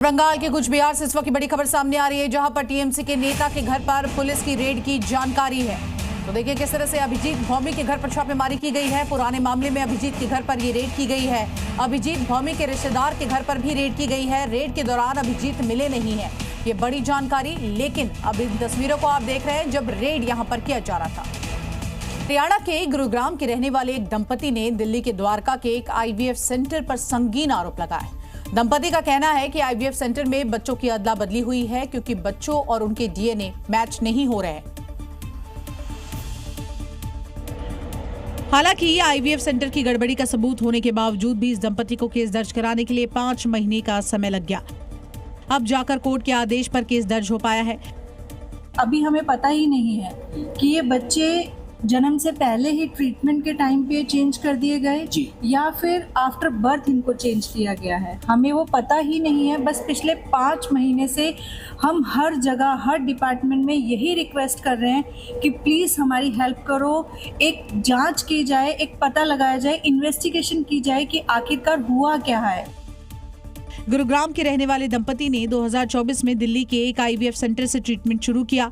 बंगाल के कुचबिहार से इस वक्त की बड़ी खबर सामने आ रही है, जहां पर टीएमसी के नेता के घर पर पुलिस की रेड की जानकारी है। तो देखिए किस तरह से अभिजीत भौमिक के घर पर छापेमारी की गई है। पुराने मामले में अभिजीत के घर पर ये रेड की गई है। अभिजीत भौमिक के रिश्तेदार के घर पर भी रेड की गई है। रेड के दौरान अभिजीत मिले नहीं है, ये बड़ी जानकारी। लेकिन अब इन तस्वीरों को आप देख रहे हैं जब रेड यहाँ पर किया जा रहा था। हरियाणा के गुरुग्राम के रहने वाले एक दंपति ने दिल्ली के द्वारका के एक आईवीएफ सेंटर पर संगीन आरोप लगाया है। दंपति का कहना है कि आईवीएफ सेंटर में बच्चों की अदला बदली हुई है क्योंकि बच्चों और उनके डीएनए मैच नहीं हो रहे हैं। हालांकि आईवीएफ सेंटर की गड़बड़ी का सबूत होने के बावजूद भी इस दंपति को केस दर्ज कराने के लिए 5 महीने का समय लग गया। अब जाकर कोर्ट के आदेश पर केस दर्ज हो पाया है। अभी हमें पता ही नहीं है कि ये बच्चे जन्म से पहले ही ट्रीटमेंट के टाइम पे चेंज कर दिए गए या फिर आफ्टर बर्थ इनको चेंज किया गया है, हमें वो पता ही नहीं है। बस पिछले 5 महीने से हम हर जगह हर डिपार्टमेंट में यही रिक्वेस्ट कर रहे हैं कि प्लीज़ हमारी हेल्प करो, एक जांच की जाए, एक पता लगाया जाए, इन्वेस्टिगेशन की जाए कि आखिरकार हुआ क्या है। गुरुग्राम के रहने वाले दंपति ने 2024 में दिल्ली के एक आईवीएफ सेंटर से ट्रीटमेंट शुरू किया।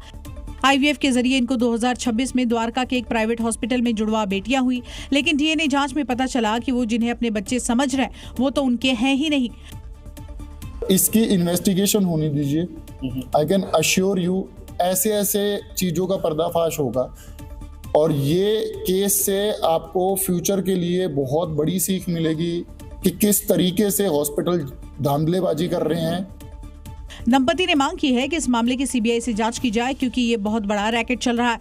आईवीएफ के जरिए इनको 2026 में द्वारका के एक प्राइवेट हॉस्पिटल में जुड़वा बेटियां हुई, लेकिन डीएनए जांच में पता चला कि वो जिन्हें अपने बच्चे समझ रहे हैं वो तो उनके हैं ही नहीं। इसकी इन्वेस्टिगेशन होनी दीजिए। आई कैन अश्योर यू ऐसे ऐसे चीज़ों का पर्दाफाश होगा और ये केस से आपको फ्यूचर के लिए बहुत बड़ी सीख मिलेगी कि किस तरीके से हॉस्पिटल धांधलेबाजी कर रहे हैं। दंपति ने मांग की है कि इस मामले की सीबीआई से जांच की जाए क्योंकि ये बहुत बड़ा रैकेट चल रहा है।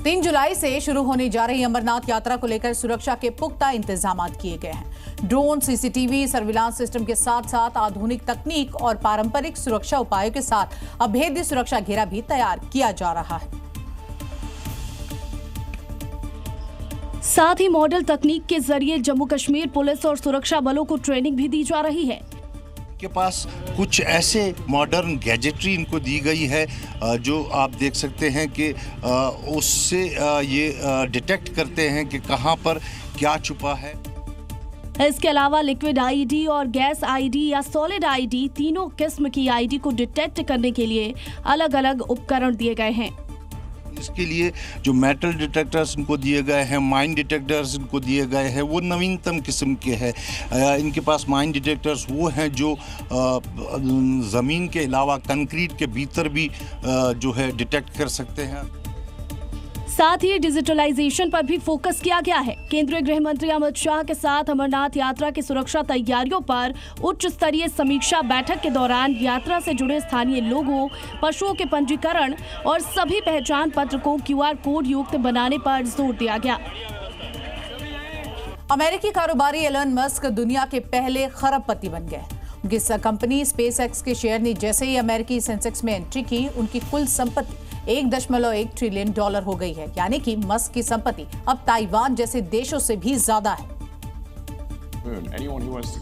3 जुलाई से शुरू होने जा रही अमरनाथ यात्रा को लेकर सुरक्षा के पुख्ता इंतजाम किए गए हैं। ड्रोन, सीसीटीवी, सर्विलांस सिस्टम के साथ साथ आधुनिक तकनीक और पारंपरिक सुरक्षा उपायों के साथ अभेद्य सुरक्षा घेरा भी तैयार किया जा रहा है। साथ ही मॉडल तकनीक के जरिए जम्मू कश्मीर पुलिस और सुरक्षा बलों को ट्रेनिंग भी दी जा रही है। के पास कुछ ऐसे मॉडर्न गैजेटरी इनको दी गई है जो आप देख सकते हैं कि उससे ये डिटेक्ट करते हैं कि कहां पर क्या छुपा है। इसके अलावा लिक्विड आईडी और गैस आईडी या सॉलिड आईडी, तीनों किस्म की आईडी को डिटेक्ट करने के लिए अलग अलग उपकरण दिए गए हैं। इसके लिए जो मेटल डिटेक्टर्स इनको दिए गए हैं, माइन डिटेक्टर्स इनको दिए गए हैं, वो नवीनतम किस्म के हैं। इनके पास माइन डिटेक्टर्स वो हैं जो ज़मीन के अलावा कंक्रीट के भीतर भी जो है डिटेक्ट कर सकते हैं। साथ ही डिजिटलाइजेशन पर भी फोकस किया गया है। केंद्रीय गृह मंत्री अमित शाह के साथ अमरनाथ यात्रा की सुरक्षा तैयारियों पर उच्च स्तरीय समीक्षा बैठक के दौरान यात्रा से जुड़े स्थानीय लोगों, पशुओं के पंजीकरण और सभी पहचान पत्र को QR कोड युक्त बनाने पर जोर दिया गया। अमेरिकी कारोबारी एलन मस्क दुनिया के पहले खरबपति बन गए। उनकी कंपनी स्पेसएक्स के शेयर ने जैसे ही अमेरिकी सेंसेक्स में एंट्री की, उनकी कुल संपत्ति $1.1 ट्रिलियन हो गई है। यानी कि मस्क की संपत्ति अब ताइवान जैसे देशों से भी ज्यादा है।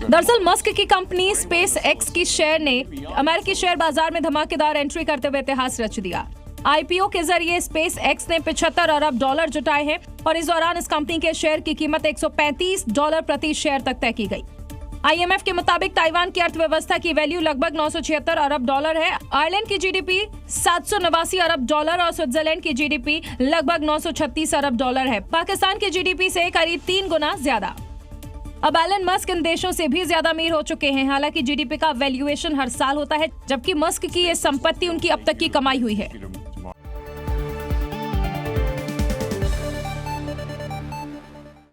दरअसल मस्क की कंपनी स्पेस एक्स की शेयर ने अमेरिकी शेयर बाजार में धमाकेदार एंट्री करते हुए इतिहास रच दिया। आईपीओ के जरिए स्पेस एक्स ने $75 अरब जुटाए हैं और इस दौरान इस कंपनी के शेयर की कीमत $135 प्रति शेयर तक तय की गई। IMF के मुताबिक ताइवान की अर्थव्यवस्था की वैल्यू लगभग $976 अरब है। आयरलैंड की जीडीपी $789 अरब और स्विट्जरलैंड की जीडीपी लगभग $936 अरब है। पाकिस्तान की जीडीपी से करीब 3 गुना ज्यादा। अब एलन मस्क इन देशों से भी ज्यादा अमीर हो चुके हैं। हालांकि जीडीपी का वैल्यूएशन हर साल होता है, जबकि मस्क की ये संपत्ति उनकी अब तक की कमाई हुई है।